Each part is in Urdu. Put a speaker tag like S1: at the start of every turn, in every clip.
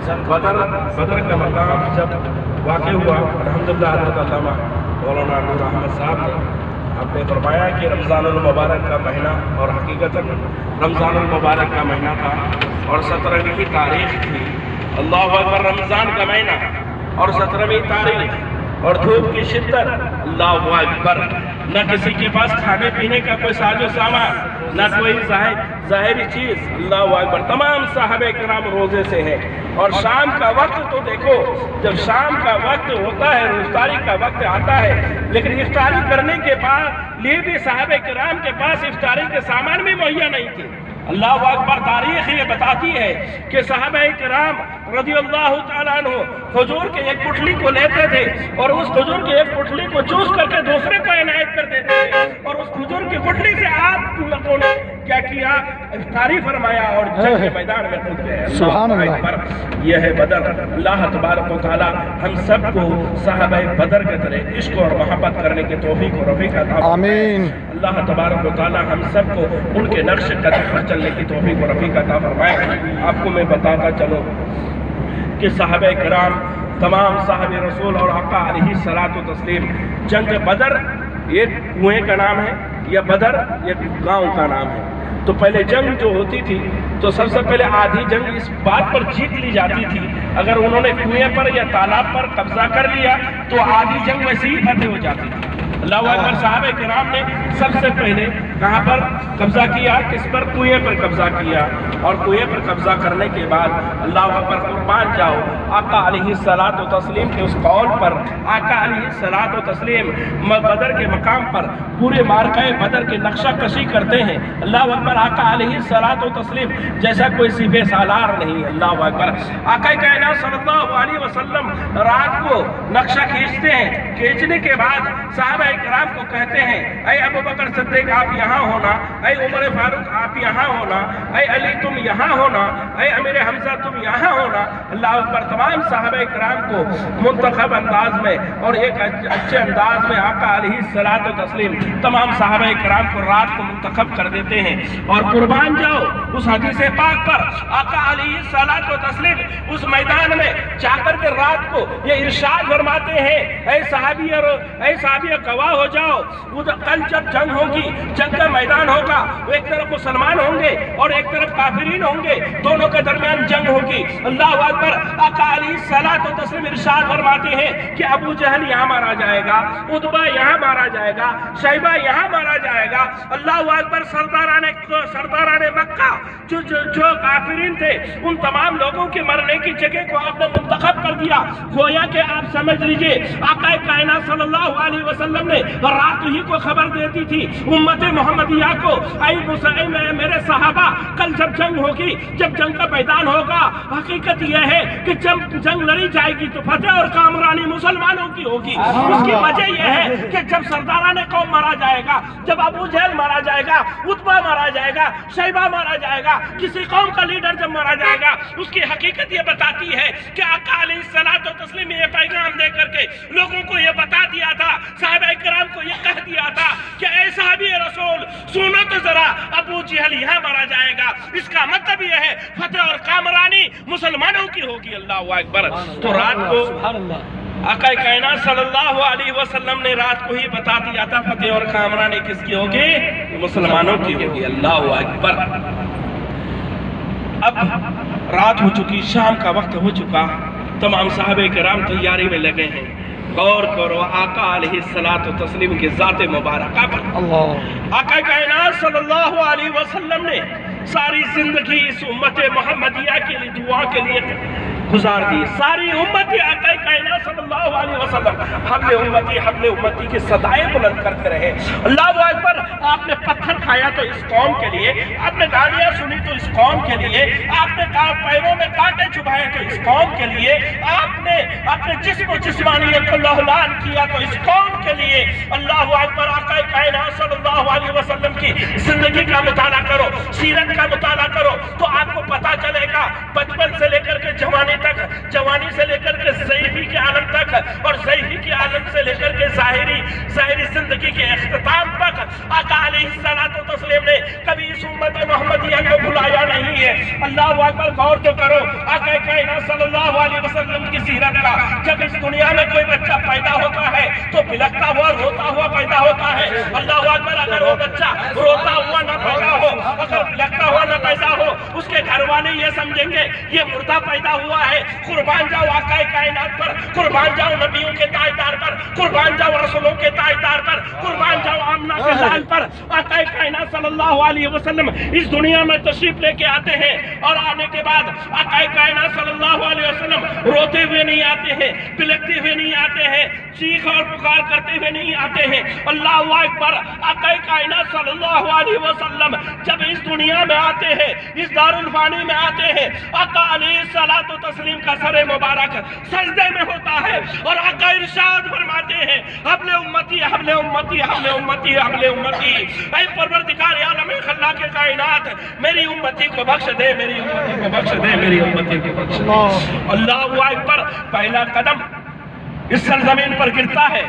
S1: بدر کا مقام جب واقع ہوا، الحمدللہ حضرت علامہ مولانا نور احمد صاحب نے آپ نے فرمایا کہ رمضان المبارک کا مہینہ، اور حقیقتاً رمضان المبارک کا مہینہ تھا اور 17ویں تاریخ تھی، اللہ اکبر، رمضان کا مہینہ اور 17ویں تاریخ اور دھوپ کی شدت، اللہ اکبر، نہ کسی کے پاس کھانے پینے کا کوئی ساز و سامان، نہ کوئی ظاہری چیز، اللہ اکبر، تمام صحابہ کرام روزے سے ہیں۔ اور شام کا وقت تو دیکھو، جب شام کا وقت ہوتا ہے، افطاری کا وقت آتا ہے، لیکن افطاری کرنے کے بعد لیے بھی صحابہ کرام کے پاس افطاری کے سامان بھی مہیا نہیں تھے۔ اللہ اکبر، تاریخ یہ بتاتی ہے کہ صحابہ کرام رضی اللہ تعالیٰ عنہ کھجور کے ایک پٹلی کو لیتے تھے اور اس کھجور کے ایک پٹلی کو چوس کر کے دوسرے کو عنایت کر دیتے تھے، اور اس کھجور کی پٹلی سے آپ لوگوں نے کیا کیا؟ افطاری فرمایا اور جنگ کے میدان میں کود گئے۔ سبحان اللہ، یہ ہے بدر۔ اللہ تبارک و تعالیٰ ہم سب کو صحابہ بدر کے طرح عشق اور محبت کرنے کی توفیق اور رفیق عطا فرمائے۔ آمین۔ اللہ تبارک و تعالیٰ ہم سب کو ان کے نقش قدم پر چلنے کی توفیق اور رفیق عطا فرمائے۔ آپ کو میں بتاتا چلوں کہ صحابہ کرام، تمام صحابہ رسول اور آقا علیہ الصلوۃ والتسلیم، جنگ بدر ایک کنویں کا نام ہے یا بدر ایک گاؤں کا نام ہے۔ تو پہلے جنگ جو ہوتی تھی تو سب سے پہلے آدھی جنگ اس بات پر جیت لی جاتی تھی، اگر انہوں نے کنویں پر یا تالاب پر قبضہ کر لیا تو آدھی جنگ ویسے ہی فتح ہو جاتی تھی۔ اللہ اکبر، صحابہ کرام نے سب سے پہلے کہاں پر قبضہ کیا؟ کس پر؟ کنویں پر قبضہ کیا، اور کنویں پر قبضہ کرنے کے بعد اللہ اکبر، قربان جاؤ آقا علیہ الصلوۃ والتسلیم کے اس قول پر، آقا علیہ الصلوۃ والتسلیم بدر کے مقام پر پورے مارکہ بدر کے نقشہ کشی کرتے ہیں۔ اللہ اکبر، آقا علیہ الصلوۃ والتسلیم جیسا کوئی سیبے سالار نہیں۔ اللہ اکبر، آقا کائنات صلی اللہ علیہ وسلم رات کو نقشہ کھینچتے ہیں، کھینچنے کے بعد صحابہ کرام کو کہتے ہیں، اے ابو بکر صدیق آپ یہاں ہونا، اے عمر فاروق آپ یہاں ہونا، اے علی تم یہاں ہونا، اے امیر حمزہ تم یہاں ہونا۔ اللہ اکبر، تمام صحابہ کرام کو منتخب انداز میں اور ایک اچھے انداز میں آقا علیہ الصلوۃ والتسلیم تمام صحابہ کرام کو رات کو منتخب کر دیتے ہیں۔ اور قربان جاؤ اس حدیث پاک پر، آقا علیہ الصلوۃ والتسلیم اس میدان میں جا کر کے رات کو یہ ارشاد فرماتے ہیں، اے صحابی اور اے صحابی گواہ ہو جاؤ، کل جب جنگ ہوگی، جنگ کا میدان ہوگا، ایک طرف مسلمان ہوں گے اور ایک طرف کافرین ہوں گے، دونوں کے درمیان جنگ ہوگی۔ اللہ اکبر، آقا علیہ الصلوۃ والتسلیم ارشاد فرماتے ہیں کہ ابو جہل یہاں مارا جائے گا، عتبہ یہاں مارا جائے گا، شیبہ یہاں مارا جائے گا۔ اللہ اکبر، سرداران مکہ جو کافرین تھے ان تمام لوگوں کے مرنے کی جگہ کو آپ نے منتخب کر دیا۔ گویا کہ آپ سمجھ لیجئے آقا کائنات صلی اللہ علیہ وسلم نے رات ہی کو خبر دیتی تھی امت محمدیہ کو، اے میرے صحابہ، کل جب جنگ ہوگی، جب جنگ کا میدان ہوگا، حقیقت یہ ہے کہ جب جنگ لڑی جائے گی تو فتح اور کامرانی مسلمانوں کی ہوگی۔ اس کی وجہ یہ ہے کہ جب سرداران قوم مارا جائے گا، جب ابو جہل مارا جائے گا، عتبہ مارا جائے گا، شیبہ مارا جائے گا، کسی قوم کا لیڈر جب مارا جائے گا، اس کی حقیقت یہ بتاتی ہے کہ آقا علیہ الصلوۃ والتسلیم یہ پیغام دے کر کے لوگوں کو یہ بتا دیا تھا، صحابہ کرام کو یہ کہہ دیا تھا کہ اے صحابی رسول سنو تو ذرا، ابو جہل یہاں مارا جائے گا، اس کا مطلب یہ ہے فتح اور کامرانی مسلمانوں کی ہوگی۔ اللہ اکبر، تو رات کو آقا کائنات صلی اللہ علیہ وسلم نے رات کو ہی بتا دیا تھا فتح اور کامرانی کس کی ہوگی؟ مسلمانوں کی ہوگی۔ اللہ اکبر، اب رات ہو چکی، شام کا وقت ہو چکا، تمام صحابہ کرام تیاری میں لگے ہیں۔ غور کرو آقا علیہ الصلوۃ والتسلیم کی ذات مبارکہ پر، آقا کائنات صلی اللہ علیہ وسلم نے ساری زندگی اس امت محمدیہ کے لیے دعا کے لیے گزار دی۔ ساری امت آقا کائنات صلی اللہ علیہ وسلم حبل امتی کی صدائیں بلند کرتے رہے۔ اللہ اکبر، آپ نے پتھر کھایا تو اس قوم کے لیے، آپ نے گالیاں سنی تو اس قوم کے لیے، آپ نے پیروں میں کانٹے چبھائے تو اس قوم کے لیے، آپ نے اپنے جسم و جسمانیت کو لہلان کیا تو اس قوم کے لیے۔ اللہ اکبر، آقا کائنات صلی اللہ علیہ وسلم کی زندگی کا مطالعہ کرو، سیرت کا مطالعہ کرو تو آپ کو پتا چلے گا بچپن سے لے کر کے جوانی تک، جوانی سے لے کر کے ضعیفی کے عالم تک، اور ضعیفی کے عالم سے لے کر کے ظاہری زندگی کے اختتام تک آقا علیہ الصلوۃ والتسلیم نے کبھی اس امت محمدیہ کو بلایا نہیں ہے۔ اللہ اکبر، غور تو کرو آقا کائنات صلی اللہ علیہ وسلم کی سیرت کا۔ جب اس دنیا میں کوئی بچہ پیدا ہوتا ہے تو بلکتا ہوا روتا ہوا پیدا ہوتا ہے۔ اللہ اکبر، اگر وہ بچہ روتا ہوا نہ پیدا ہو، اگر بلکتا ہوا نہ پیدا ہو، اس کے گھر والے یہ سمجھیں گے یہ مردہ پیدا ہوا ہے۔ قربان جاؤ آقا کائنات پر، قربان جاؤ نبیوں کے تاجدار پر، قربان جاؤ رسولوں کے تاجدار پر، قربان جاؤ آمنہ کے لال پر۔ آقا کائنات صلی اللہ علیہ وسلم اس دنیا میں تشریف لے کے آتے ہیں، اور آنے کے بعد آقا کائنات صلی اللہ علیہ وسلم روتے ہوئے نہیں آتے ہیں، بلکتے ہوئے نہیں آتے ہیں، چیخ اور پکار کرتے ہوئے نہیں آتے ہیں۔ اللہ اکبر، آقا کائنات صلی اللہ علیہ وسلم جب اس دنیا میں آتے ہیں، اس دارالفانی میں آتے ہیں، آقا علیہ الصلوۃ والتسلیم کا سر مبارک سجدے میں ہوتا ہے، اور آقا ارشاد فرماتے ہیں حبل امتی حبل امتی حبل امتی حبل امتی، اے پروردگار عالم خلاق کائنات میری امتی کو بخش دے، میری امتی کو بخش دے، میری امتی کو بخش دے۔ اللہ اکبر، پہلا قدم اس سرزمین پر گرتا ہے،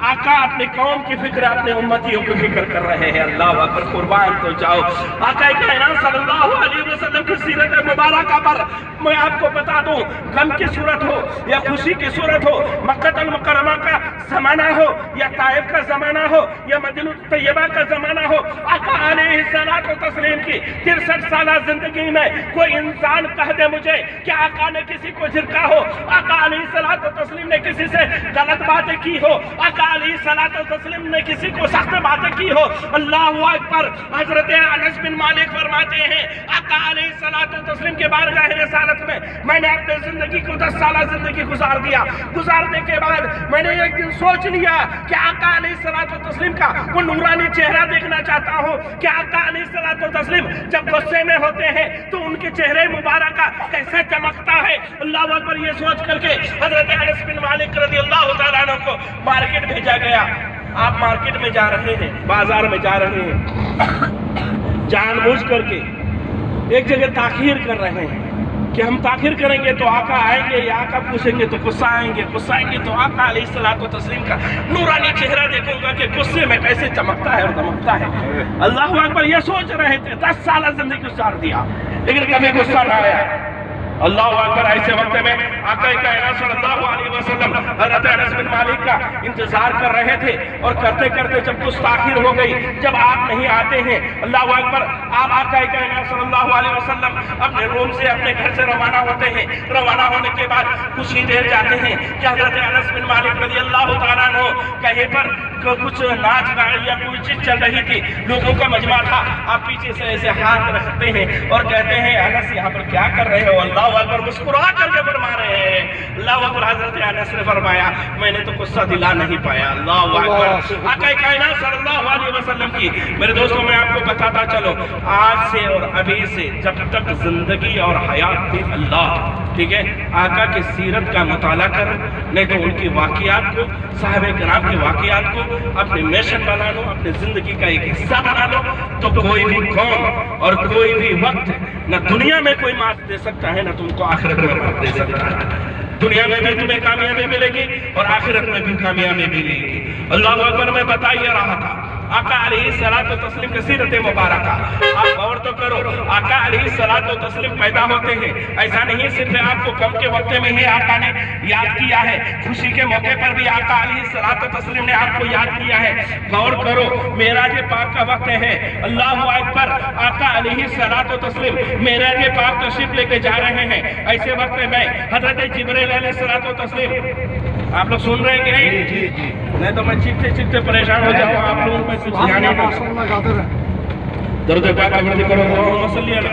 S1: آقا اپنے قوم کی فکر، اپنے امتیوں کی فکر کر رہے ہیں۔ اللہ اکبر، قربان تو جاؤ آقا کائنات صلی اللہ علیہ وسلم کی سیرت مبارکہ پر میں آپ کو بتا دوں، غم کی صورت ہو یا خوشی کی صورت ہو، مکہ المکرمہ کا زمانہ ہو یا طائف کا زمانہ ہو یا مدینہ طیبہ کا زمانہ ہو، آقا علیہ الصلوۃ والتسلیم کی 63 سالہ زندگی میں کوئی انسان کہہ دے مجھے کہ آقا نے کسی کو جھڑکا ہو، آقا علیہ الصلوۃ والتسلیم نے کسی سے غلط باتیں کی ہو، آقا علیہ الصلوۃ والتسلیم نے کسی کو سخت باتیں کی ہو۔ اللہ اکبر، حضرت انس بن مالک فرماتے ہیں آقا علیہ الصلوۃ والتسلیم کے بارگاہ رسالت میں نے اپنے زندگی کو 10 سالہ زندگی گزارنے کے بعد میں نے ایک دن سوچ لیا کہ آقا علیہ الصلوۃ والتسلیم کا وہ نورانی چہرہ دیکھنا چاہتا ہوں کہ آقا علیہ الصلوۃ والتسلیم جب غصے میں ہوتے ہیں تو ان کے چہرے مبارکہ کیسے چمکتا ہے۔ اللہ اکبر، یہ سوچ کر کے حضرت انس بن مالک رضی اللہ تعالیٰ عنہ کو مارکیٹ بھیجا گیا۔ آپ مارکیٹ میں جا رہے ہیں، بازار میں جا رہے ہیں، جان بوجھ کر کے ایک جگہ تاخیر کر رہے ہیں کہ ہم تاخیر کریں گے تو آقا آئیں گے، یا آقا پوچھیں گے تو غصہ آئیں گے تو آقا علیہ الصلوۃ والتسلیم کا نورانی چہرہ دیکھوں گا کہ غصے میں کیسے چمکتا ہے اور دمکتا ہے۔ اللہ اکبر، یہ سوچ رہے تھے، 10 سالہ زندگی گزار دیا لیکن کبھی غصہ نہ آیا۔ اللہ اکبر، ایسے وقت میں آقا کائنات صلی اللہ علیہ وسلم حضرت انس بن مالک کا انتظار کر رہے تھے، اور کرتے کرتے جب کچھ تاخیر ہو گئی، جب آپ نہیں آتے ہیں، اللہ اکبر، آپ آقا کائنات صلی اللہ علیہ وسلم اپنے روم سے، اپنے گھر سے روانہ ہوتے ہیں۔ روانہ ہونے کے بعد کچھ ہی دیر جاتے ہیں کہ حضرت انس بن مالک رضی اللہ تعالیٰ عنہ کہیں پر کچھ ناچ گانے یا کوئی چیز چل رہی تھی، لوگوں کا مجمع تھا۔ آپ پیچھے سے ایسے ہاتھ رکھتے ہیں اور کہتے ہیں انس یہاں پر کیا کر رہے ہو؟ اللہ اکبر، مسکرا کر کے فرما رہے ہیں۔ اللہ اکبر، حضرت انس نے فرمایا میں نے تو غصہ دلا نہیں پایا۔ اللہ اکبر، آقا کائنات صلی اللہ علیہ وسلم کی میرے دوستوں میں آپ کو بتاتا چلو، آج سے اور ابھی سے جب تک زندگی اور حیات تھی، اللہ ٹھیک ہے، آقا کی سیرت کا مطالعہ کرو، نہیں تو ان کی واقعات کو، صحابہ کرام کے واقعات کو اپنے میشن بنا لو، اپنے زندگی کا ایک حصہ بنا لو، تو کوئی بھی قوم اور کوئی بھی وقت نہ دنیا میں کوئی مات دے سکتا ہے، نہ تم کو آخرت میں مات دے سکتا ہے۔ دنیا میں بھی تمہیں کامیابی ملے گی اور آخرت میں بھی کامیابی ملے گی۔ اللہ اکبر، میں بتا ہی رہا تھا آقا علیہ الصلوۃ والتسلیم کی سیرت مبارکہ، آپ غور تو کرو، آقا علیہ الصلوۃ والتسلیم پیدا ہوتے ہیں، ایسا نہیں صرف آپ کو غم کے وقت میں ہی آقا نے یاد کیا ہے، خوشی کے موقع پر بھی آقا علیہ الصلوۃ والتسلیم نے آپ کو یاد کیا ہے۔ غور کرو، معراج پاک کا وقت ہے، اللہ اکبر، آقا علیہ الصلوۃ والتسلیم معراج پاک تشریف لے کے جا رہے ہیں۔ ایسے وقت میں حضرت جبرائیل علیہ الصلوۃ والتسلیم، آپ لوگ سن رہے ہیں کہ نہیں؟ جی، نہیں تو میں چیختے پریشان ہو جاؤں، آپ لوگوں میں کچھ دھیان نہیں۔ درود پاک کا ورد کرو، اللہم صلی علی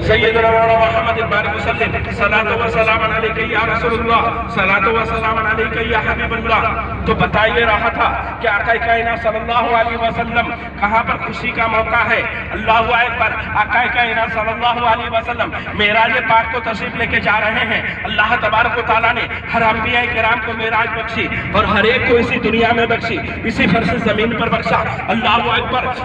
S1: سیدنا مولانا محمد بارک وسلم، صلاۃ و سلام علیک یا رسول اللہ، صلاۃ و سلام علیک یا حبیب اللہ۔ تو بتائیے رہا تھا کہ آقا کائنات صلی اللہ علیہ وسلم کہاں پر خوشی کا موقع ہے؟ اللہ اکبر، آقا کائنات صلی اللہ علیہ وسلم معراج پاک کو تشریف لے کے جا رہے ہیں۔ اللہ تبارک و تعالیٰ نے ہر انبیاء کرام کو معراج بخشی اور ہر ایک کو اسی دنیا میں بخشی، اسی فرش زمین پر بخشا۔ اللہ اکبر،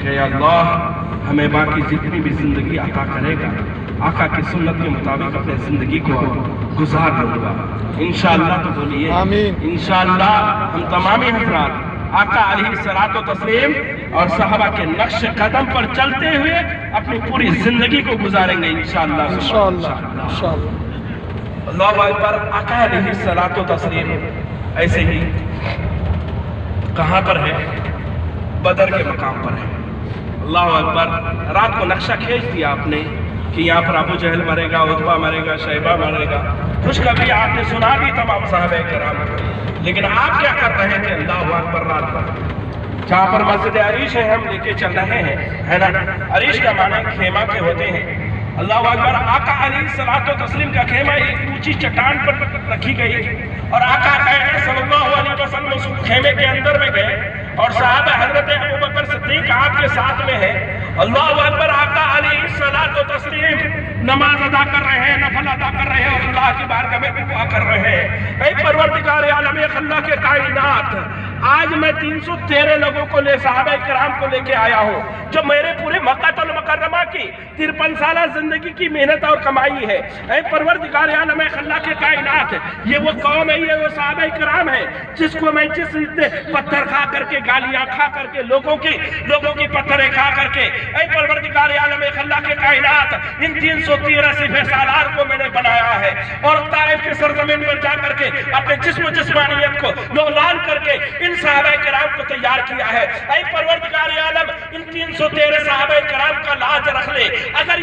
S1: کہ اللہ ہمیں باقی جتنی بھی زندگی عطا کرے گا آقا کی سنت کے مطابق اپنے زندگی کو گزار لوں گا انشاءاللہ. تو بولیے انشاءاللہ. ہم تمامی حضرات آقا علیہ الصلوۃ والتسلیم اور صحابہ کے نقش قدم پر چلتے ہوئے اپنی پوری زندگی کو گزاریں گے انشاءاللہ. اللہ اکبر. آقا علیہ الصلوۃ والتسلیم ایسے ہی کہاں پر ہے؟ بدر کے مقام پر ہے. اللہ اکبر. رات کو نقشہ کھینچ دیا آپ نے کہ یہاں پر ابو جہل مرے گا، عتبہ مرے گا، شیبہ مرے گا. خوشخبری آپ نے سنا دی تمام صحابہ کرام کو، لیکن آپ کیا کر رہے تھے؟ اللہ اکبر. رات پر جہاں پر مسجد عریش ہے ہم لے کے چل رہے ہیں، ہے نا؟ عریش کا معنی خیمہ کے ہوتے ہیں. اللہ اکبر. آقا علیہ الصلوۃ والتسلیم کا خیمہ ایک اونچی چٹان پر رکھی گئی اور آقا صلی اللہ علیہ وسلم اس خیمے کے اندر میں گئے اور صحابہ حضرت ابوبکر صدیق آپ کے ساتھ میں ہے. اللہ اکبر. آقا علیہ الصلوۃ والتسلیم نماز ادا کر رہے ہیں، نفل ادا کر رہے ہیں اور اللہ کی بارگاہ میں دعا کر رہے ہیں. اے پروردگار عالم خلاق کائنات، آج میں 313 لوگوں کو لے صحابہ کرام کو لے کے آیا ہوں جو میرے پورے مکہ المکرمہ کی 53 سالہ زندگی کی محنت اور کمائی ہے. اے پروردگار عالم خلاق کائنات، یہ وہ قوم ہے، یہ وہ صحابہ کرام ہے جس کو میں جس پتھر کھا کر کے، گالیاں کھا کر کے، لوگوں کی پتھریں کھا کر کے، اے پروردگار عالم خلاق کائنات، ان 313 سپہ سالار کو میں نے بنایا ہے اور طائف کے سرزمین پر جا کر کے اپنے جسم و جسمانیت کو لولان کر کے ان صحابہ کرام کو تیار کیا ہے. اے پروردگار عالم، ان 313 صحابہ کرام کا لاج رکھ لے. اگر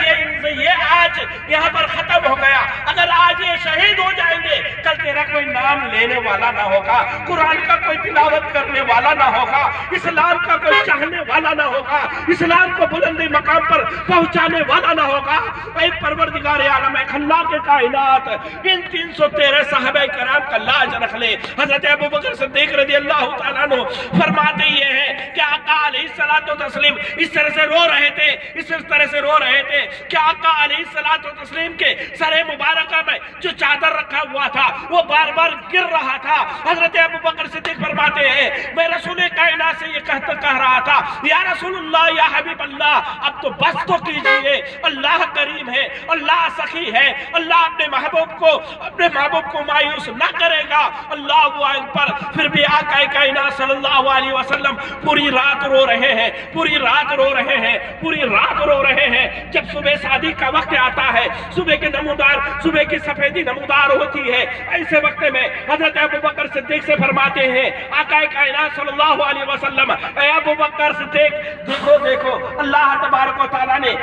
S1: یہ آج یہاں پر ختم ہو گیا، اگر آج یہ شہید ہو جائیں گے، کل تیرا کوئی نام لینے والا نہ ہوگا، قرآن کا کوئی تلاوت کرنے والا نہ ہوگا، اسلام کا کوئی چاہنے والا نہ ہوگا، اسلام کو بلندی مقام پر پہنچانے والا نہ ہوگا. اے پروردگار عالم خلاق کائنات، ان 313 صحابہ کرام کا لاج رکھ لے. حضرت ابوبکر صدیق رضی اللہ تعالیٰ عنہ فرماتے یہ ہیں کہ آقا علیہ الصلوۃ والتسلیم اس طرح سے رو رہے تھے، اس طرح سے رو رہے تھے کہ آقا علیہ الصلوۃ والتسلیم کے سر مبارکہ میں جو چادر رکھا ہوا تھا وہ بار بار گر رہا تھا. حضرت ابوبکر صدیق فرماتے ہیں میں رسول کائنات سے یہ کہہ رہا تھا، یا رسول اللہ، یا حبیب اللہ، اب تو بس تو کیجئے، اللہ کریم ہے، اللہ سخی ہے، اللہ اپنے محبوب کو مایوس نہ کرے گا. اللہ اکبر. پھر بھی آقا کائنات صلی اللہ علیہ وسلم پوری رات رو رہے ہیں، پوری رات رو رہے ہیں، پوری رات رو رہے ہیں. جب صبح صادق کا وقت آتا ہے، صبح کے نمودار، صبح کی سفیدی نمودار ہوتی ہے، ایسے وقت میں حضرت ابوبکر صدیق سے فرماتے ہیں آقا کائنات صلی اللہ علیہ وسلم، اے ابوبکر صدیق، دیکھو اللہ تبارک و تعالیٰ نے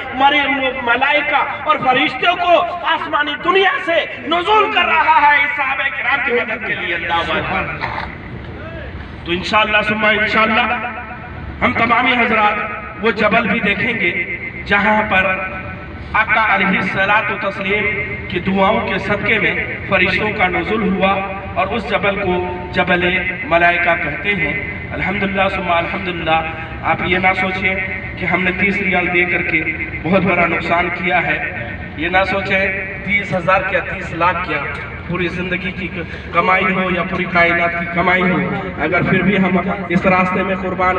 S1: ملائکہ اور فرشتوں کو آسمانی دنیا سے نزول کر رہا ہے اس صحابہ کرام کی مدد کے لیے. اللہ اکبر. تو انشاءاللہ ثم انشاءاللہ ہم تمامی حضرات وہ جبل بھی دیکھیں گے جہاں پر آقا علیہ الصلوۃ والتسلیم کی دعاؤں کے صدقے میں فرشتوں کا نزول ہوا اور اس جبل کو جبل ملائکہ کہتے ہیں. الحمدللہ ثم الحمدللہ. آپ یہ نہ سوچیں کہ ہم نے 30 ریال دے کر کے بہت بڑا نقصان کیا ہے، یہ نہ سوچیں 30,000 کیا 30 لاکھ کیا پوری زندگی کی کمائی ہو یا پوری کائنات کی کمائی ہو، اگر پھر بھی ہم اس راستے میں قربان